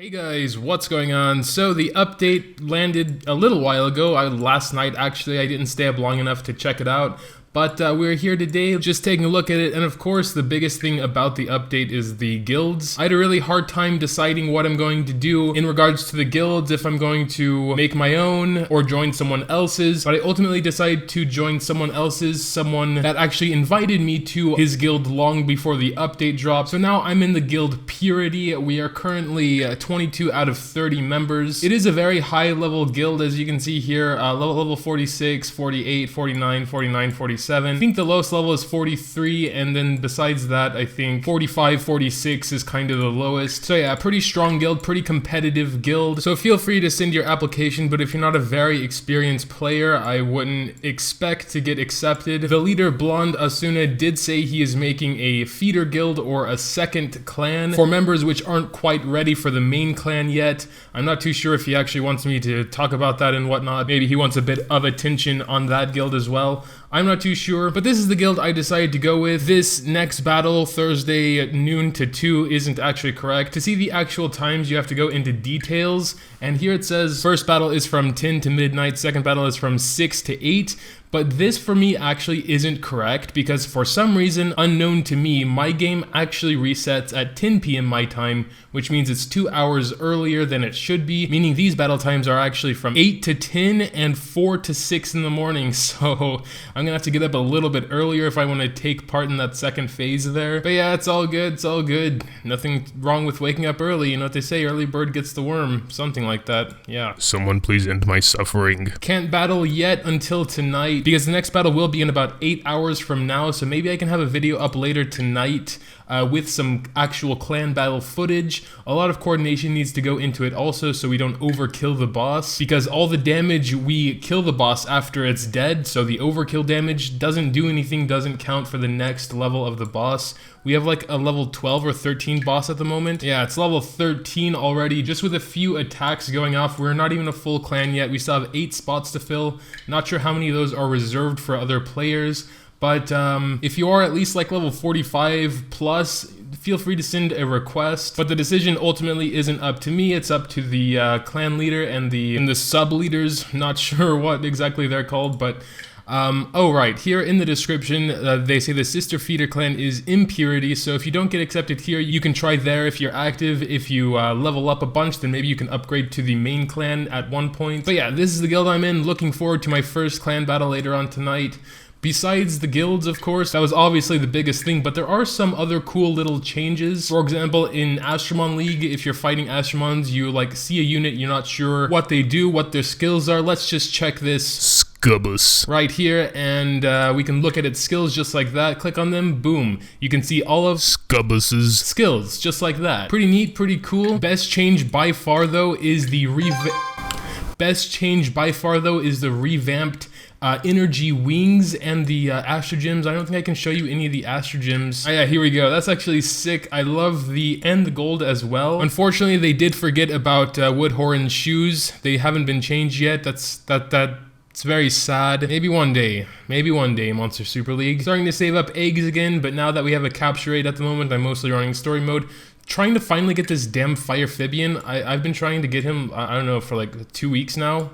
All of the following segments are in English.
Hey guys, what's going on? So the update landed a little while ago, last night actually. I didn't stay up long enough to check it out, but we're here today just taking a look at it, and of course the biggest thing about the update is the guilds. I had a really hard time deciding what I'm going to do in regards to the guilds, if I'm going to make my own or join someone else's, but I ultimately decided to join someone else's, someone that actually invited me to his guild long before the update dropped. So now I'm in the guild Purity. We are currently 22 out of 30 members. It is a very high level guild, as you can see here, level 46, 48, 49, 49, 47. I think the lowest level is 43, and then besides that, I think 45, 46 is kind of the lowest. So yeah, pretty strong guild, pretty competitive guild. So feel free to send your application, but if you're not a very experienced player, I wouldn't expect to get accepted. The leader, Blonde Asuna, did say he is making a feeder guild or a second clan for members which aren't quite ready for the main clan yet. I'm not too sure if he actually wants me to talk about that and whatnot. Maybe he wants a bit of attention on that guild as well. I'm not too sure, but this is the guild I decided to go with. This next battle, Thursday at noon to 2, isn't actually correct. To see the actual times, you have to go into details, and here it says first battle is from 10 to midnight, second battle is from 6 to 8. But this for me actually isn't correct, because for some reason unknown to me, my game actually resets at 10 p.m. my time, which means it's 2 hours earlier than it should be, meaning these battle times are actually from 8 to 10 and 4 to 6 in the morning. So I'm gonna have to get up a little bit earlier if I want to take part in that second phase there. But yeah, it's all good, it's all good. Nothing wrong with waking up early. You know what they say, early bird gets the worm, something like that. Yeah. Someone please end my suffering. Can't battle yet until tonight, because the next battle will be in about 8 hours from now, so maybe I can have a video up later tonight with some actual clan battle footage. A lot of coordination needs to go into it also, so we don't overkill the boss, because all the damage we kill the boss after it's dead, so the overkill damage doesn't do anything, doesn't count for the next level of the boss. We have like a level 12 or 13 boss at the moment. Yeah, it's level 13 already, just with a few attacks going off. We're not even a full clan yet. We still have 8 spots to fill. Not sure how many of those are reserved for other players. But if you are at least like level 45 plus, feel free to send a request. But the decision ultimately isn't up to me. It's up to the clan leader and the sub leaders. Not sure what exactly they're called, but oh right, here in the description they say the sister feeder clan is Impurity, so if you don't get accepted here, you can try there if you're active. If you level up a bunch, then maybe you can upgrade to the main clan at one point. But yeah, this is the guild I'm in. Looking forward to my first clan battle later on tonight. Besides the guilds, of course, that was obviously the biggest thing, but there are some other cool little changes. For example, in Astromon League, if you're fighting Astromons, you like see a unit, you're not sure what they do, what their skills are. Let's just check this Scubbus right here, and we can look at its skills just like that. Click on them, boom. You can see all of Scubbus's skills just like that. Pretty neat, pretty cool. Best change by far though is the revamped energy wings and the astro gems. I don't think I can show you any of the astro gems. Oh yeah, here we go. That's actually sick. I love the gold as well. Unfortunately, they did forget about Woodhoran's shoes. They haven't been changed yet. It's very sad. Maybe one day, Monster Super League. Starting to save up eggs again, but now that we have a capture rate at the moment, I'm mostly running story mode. Trying to finally get this damn Fire Fibian. I've been trying to get him, I don't know, for like 2 weeks now.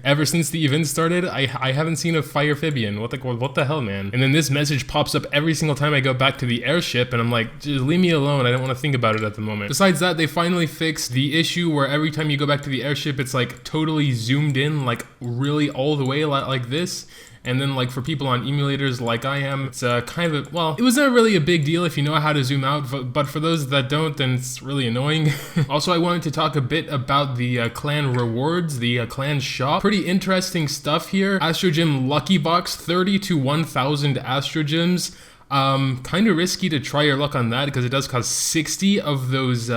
Ever since the event started, I haven't seen a Fire Fibian. What the hell, man? And then this message pops up every single time I go back to the airship, and I'm like, just leave me alone. I don't want to think about it at the moment. Besides that, they finally fixed the issue where every time you go back to the airship, it's like totally zoomed in, like really all the way like this. And then like for people on emulators like I am, it's kind of, well, it wasn't really a big deal if you know how to zoom out, but for those that don't, then it's really annoying. Also, I wanted to talk a bit about the clan rewards, the clan shop. Pretty interesting stuff here. Astro Gem Lucky Box, 30 to 1,000 Astro Gems. Kind of risky to try your luck on that because it does cost 60 of those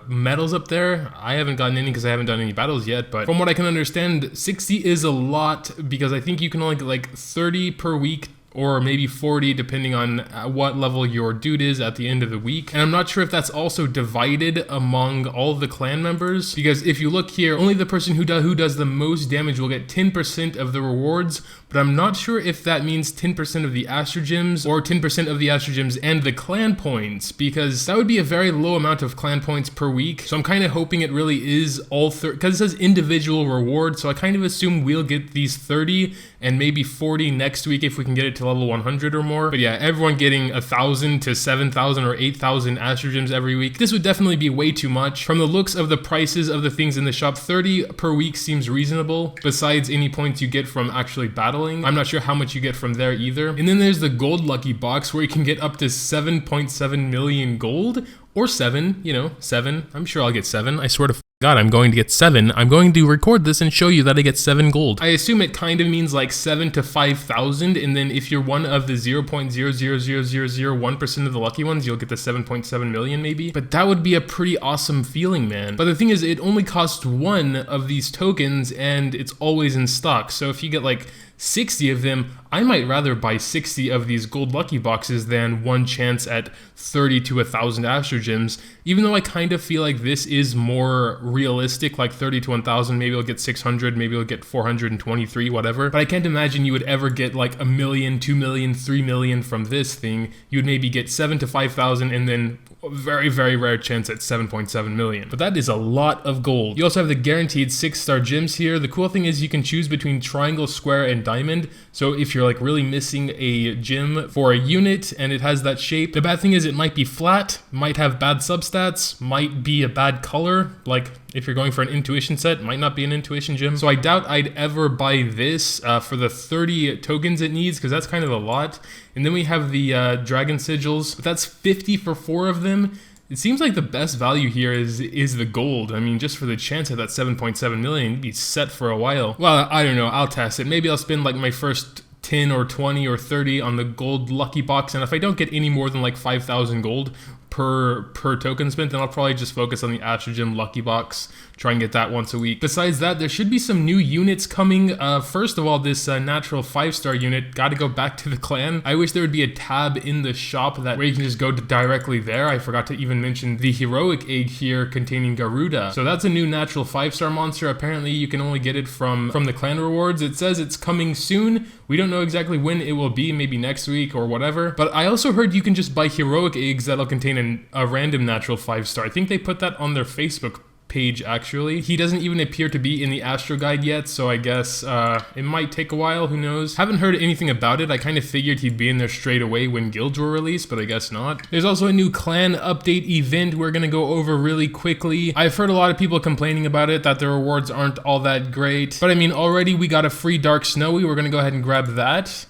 medals up there. I haven't gotten any because I haven't done any battles yet, but from what I can understand, 60 is a lot because I think you can only get like 30 per week or maybe 40 depending on what level your dude is at the end of the week. And I'm not sure if that's also divided among all the clan members, because if you look here, only the person who does the most damage will get 10% of the rewards, but I'm not sure if that means 10% of the Astro Gems or 10% of the Astro Gems and the clan points, because that would be a very low amount of clan points per week. So I'm kind of hoping it really is all 30, because it says individual reward, so I kind of assume we'll get these 30 and maybe 40 next week if we can get it to level 100 or more. But yeah, everyone getting 1,000 to 7,000 or 8,000 Astro Gems every week, this would definitely be way too much. From the looks of the prices of the things in the shop, 30 per week seems reasonable, besides any points you get from actually battling. I'm not sure how much you get from there either. And then there's the gold lucky box where you can get up to 7.7 million gold, or 7, 7. I'm sure I'll get 7. I swear to God, I'm going to get 7. I'm going to record this and show you that I get 7 gold. I assume it kind of means like 7 to 5,000, and then if you're one of the 0.0000001% of the lucky ones, you'll get the 7.7 million maybe. But that would be a pretty awesome feeling, man. But the thing is, it only costs 1 of these tokens, and it's always in stock. So if you get like 60 of them, I might rather buy 60 of these gold lucky boxes than one chance at 30 to 1,000 Astro Gems, even though I kind of feel like this is more realistic, like 30 to 1,000, maybe I'll get 600, maybe I'll get 423, whatever. But I can't imagine you would ever get like 1 million, 2 million, 3 million from this thing. You would maybe get 7 to 5,000 and then a very, very rare chance at 7.7 million. But that is a lot of gold. You also have the guaranteed 6-star gems here. The cool thing is you can choose between triangle, square, and diamond. So if you're like really missing a gem for a unit and it has that shape, the bad thing is it might be flat, might have bad substats, might be a bad color. Like if you're going for an intuition set, might not be an intuition gem. So I doubt I'd ever buy this for the 30 tokens it needs, because that's kind of a lot. And then we have the dragon sigils, but that's 50 for 4 of them. It seems like the best value here is the gold. I mean, just for the chance of that 7.7 million, you'd be set for a while. Well, I don't know, I'll test it. Maybe I'll spend like my first 10 or 20 or 30 on the gold lucky box, and if I don't get any more than like 5,000 gold per token spent, then I'll probably just focus on the Astro Gem lucky box, try and get that once a week. Besides that, there should be some new units coming. First of all, this natural 5-star unit, gotta go back to the clan. I wish there would be a tab in the shop where you can just go directly there. I forgot to even mention the heroic egg here containing Garuda. So that's a new natural 5-star monster. Apparently you can only get it from the clan rewards. It says it's coming soon. We don't know exactly when it will be, maybe next week or whatever. But I also heard you can just buy heroic eggs that'll contain a random natural 5-star. I think they put that on their Facebook page actually. He doesn't even appear to be in the Astro Guide yet, so I guess it might take a while, who knows. Haven't heard anything about it. I kind of figured he'd be in there straight away when guilds were released, but I guess not. There's also a new clan update event we're gonna go over really quickly. I've heard a lot of people complaining about it, that the rewards aren't all that great, but I mean, already we got a free Dark Snowy. We're gonna go ahead and grab that.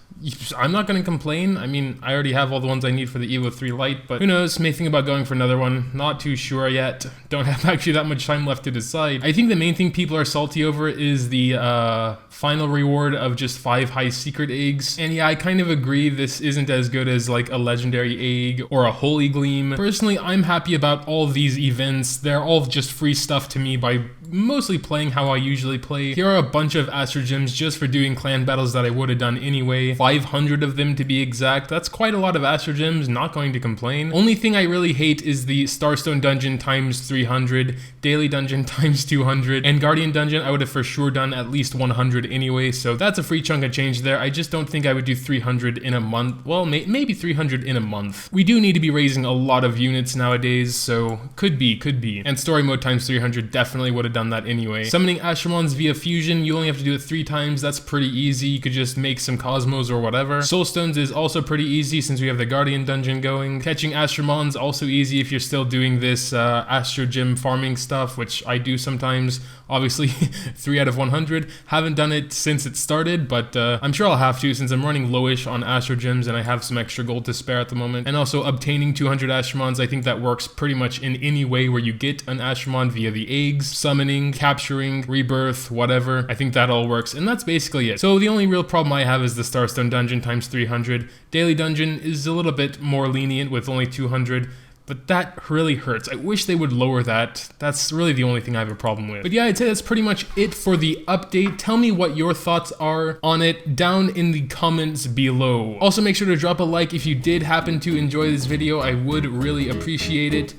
I'm not going to complain. I mean, I already have all the ones I need for the Evo 3 Lite, but who knows, may think about going for another one. Not too sure yet. Don't have actually that much time left to decide. I think the main thing people are salty over is the final reward of just 5 high secret eggs. And yeah, I kind of agree this isn't as good as like a legendary egg or a holy gleam. Personally, I'm happy about all these events. They're all just free stuff to me by mostly playing how I usually play. Here are a bunch of Astro Gems just for doing clan battles that I would have done anyway. 500 of them to be exact. That's quite a lot of Astro Gems, not going to complain. Only thing I really hate is the Starstone Dungeon times 300, Daily Dungeon times 200, and Guardian Dungeon I would have for sure done at least 100 anyway, so that's a free chunk of change there. I just don't think I would do 300 in a month. Well, maybe 300 in a month. We do need to be raising a lot of units nowadays, so could be. And story mode times 300 definitely would have done that anyway. Summoning Astromons via fusion, you only have to do it 3 times. That's pretty easy. You could just make some Cosmos or whatever. Soulstones is also pretty easy since we have the Guardian Dungeon going. Catching Astromons also easy if you're still doing this Astro Gem farming stuff, which I do sometimes. Obviously 3 out of 100. Haven't done it since it started, but I'm sure I'll have to since I'm running lowish on Astro Gems and I have some extra gold to spare at the moment. And also obtaining 200 Astromons, I think that works pretty much in any way where you get an Astromon via the eggs, summoning, capturing, rebirth, whatever. I think that all works, and that's basically it. So the only real problem I have is the Starstone Dungeon times 300. Daily Dungeon is a little bit more lenient with only 200. but that really hurts. I wish they would lower that. That's really the only thing I have a problem with. But yeah, I'd say that's pretty much it for the update. Tell me what your thoughts are on it down in the comments below. Also, make sure to drop a like if you did happen to enjoy this video. I would really appreciate it.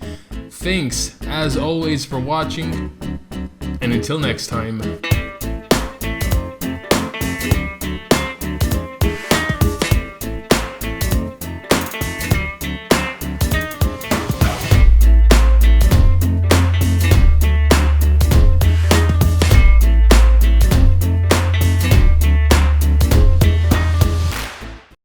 Thanks, as always, for watching, and until next time.